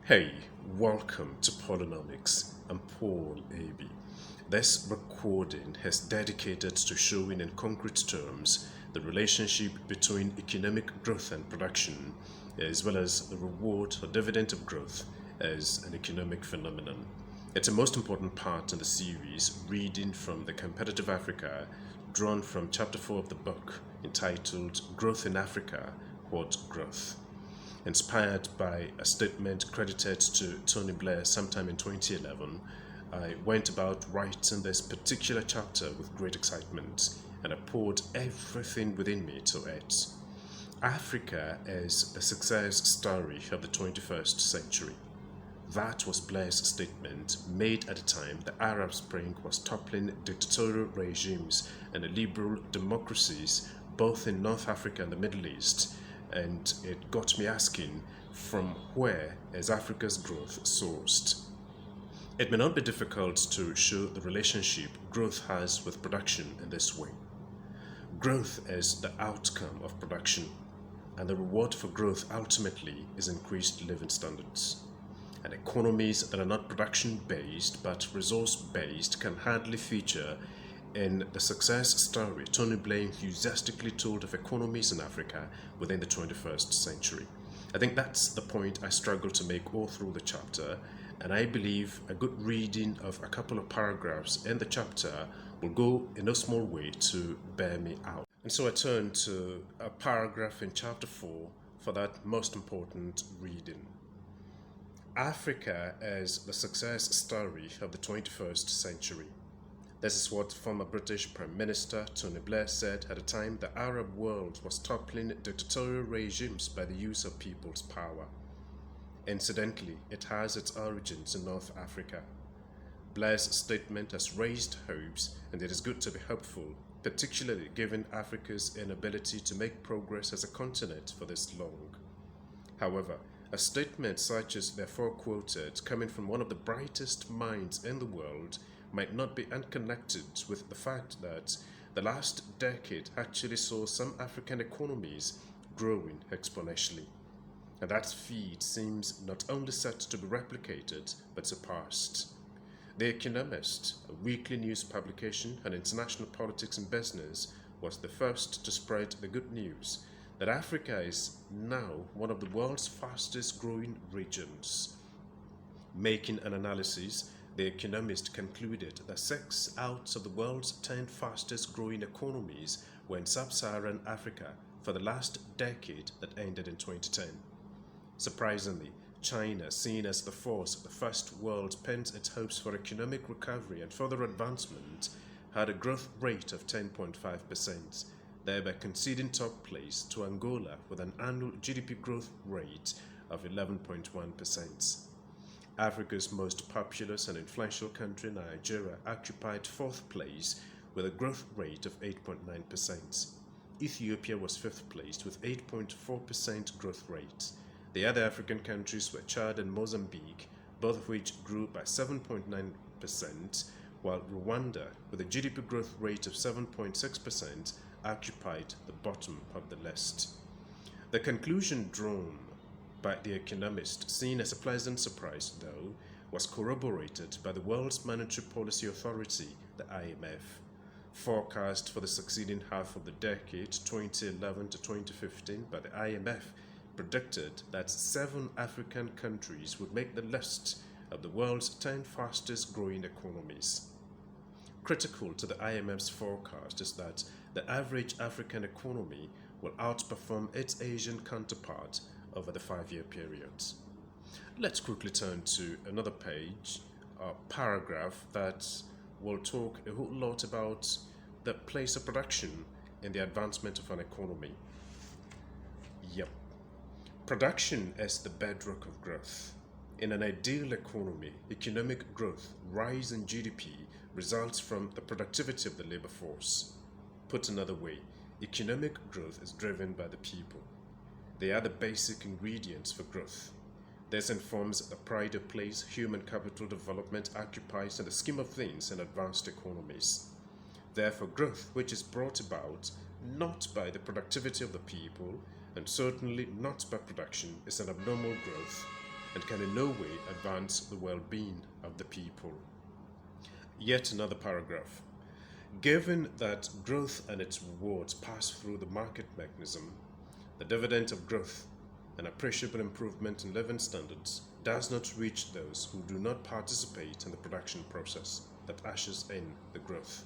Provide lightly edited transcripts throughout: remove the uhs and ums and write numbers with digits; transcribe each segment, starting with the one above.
Hey, welcome to Polynomics. I'm Paul AB. This recording is dedicated to showing in concrete terms the relationship between economic growth and production, as well as the reward or dividend of growth as an economic phenomenon. It's a most important part in the series, reading from The Competitive Africa, drawn from chapter 4 of the book entitled Growth in Africa, What Growth? Inspired by a statement credited to Tony Blair sometime in 2011, I went about writing this particular chapter with great excitement, and I poured everything within me to it. Africa is the success story of the 21st century. That was Blair's statement, made at a time the Arab Spring was toppling dictatorial regimes and liberal democracies both in North Africa and the Middle East, and it got me asking, from where is Africa's growth sourced? It may not be difficult to show the relationship growth has with production in this way. Growth is the outcome of production, and the reward for growth ultimately is increased living standards. And economies that are not production based but resource based can hardly feature in the success story Tony Blair enthusiastically told of economies in Africa within the 21st century. I think that's the point I struggle to make all through the chapter, and I believe a good reading of a couple of paragraphs in the chapter will go in no small way to bear me out. And so I turn to a paragraph in chapter 4 for that most important reading. Africa is the success story of the 21st century. This is what former British Prime Minister Tony Blair said at a time the Arab world was toppling dictatorial regimes by the use of people's power. Incidentally, it has its origins in North Africa. Blair's statement has raised hopes, and it is good to be hopeful, particularly given Africa's inability to make progress as a continent for this long. However, a statement such as therefore quoted, coming from one of the brightest minds in the world, might not be unconnected with the fact that the last decade actually saw some African economies growing exponentially. And that feat seems not only set to be replicated, but surpassed. The Economist, a weekly news publication on international politics and business, was the first to spread the good news that Africa is now one of the world's fastest growing regions. Making an analysis, The Economist concluded that 6 out of the world's 10 fastest growing economies were in sub-Saharan Africa for the last decade that ended in 2010. Surprisingly, China, seen as the force of the first world, pins its hopes for economic recovery and further advancement, had a growth rate of 10.5%, thereby conceding top place to Angola with an annual GDP growth rate of 11.1%. Africa's most populous and influential country, Nigeria, occupied 4th place with a growth rate of 8.9%. Ethiopia was 5th place with 8.4% growth rate. The other African countries were Chad and Mozambique, both of which grew by 7.9%, while Rwanda, with a GDP growth rate of 7.6%, occupied the bottom of the list. The conclusion drawn by The Economist, seen as a pleasant surprise though, was corroborated by the World's Monetary Policy Authority, the IMF. Forecast for the succeeding half of the decade, 2011 to 2015, by the IMF predicted that 7 African countries would make the list of the world's 10 fastest growing economies. Critical to the IMF's forecast is that the average African economy will outperform its Asian counterpart over the 5-year period. Let's quickly turn to another page, a paragraph that will talk a whole lot about the place of production in the advancement of an economy. Yep. Production is the bedrock of growth. In an ideal economy, economic growth, rise in GDP, results from the productivity of the labor force. Put another way, economic growth is driven by the people. They are the basic ingredients for growth. This informs the pride of place human capital development occupies in the scheme of things in advanced economies. Therefore, growth which is brought about not by the productivity of the people, and certainly not by production, is an abnormal growth, and can in no way advance the well-being of the people. Yet another paragraph. Given that growth and its rewards pass through the market mechanism, the dividend of growth, an appreciable improvement in living standards, does not reach those who do not participate in the production process that ushers in the growth.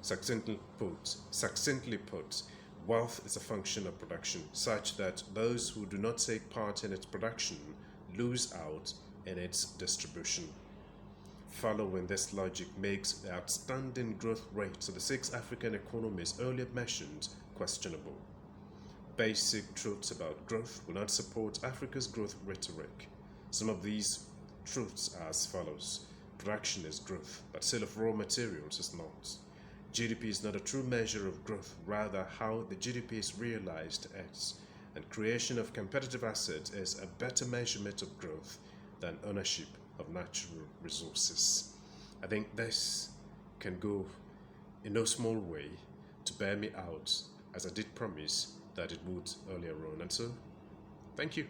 Succinctly put, wealth is a function of production, such that those who do not take part in its production lose out in its distribution. Following this logic makes the outstanding growth rates of the 6 African economies earlier mentioned questionable. Basic truths about growth will not support Africa's growth rhetoric. Some of these truths are as follows. Production is growth, but sale of raw materials is not. GDP is not a true measure of growth, rather how the GDP is realized is, and creation of competitive assets is a better measurement of growth than ownership of natural resources. I think this can go in no small way to bear me out, as I did promise that it would earlier on. And so, thank you.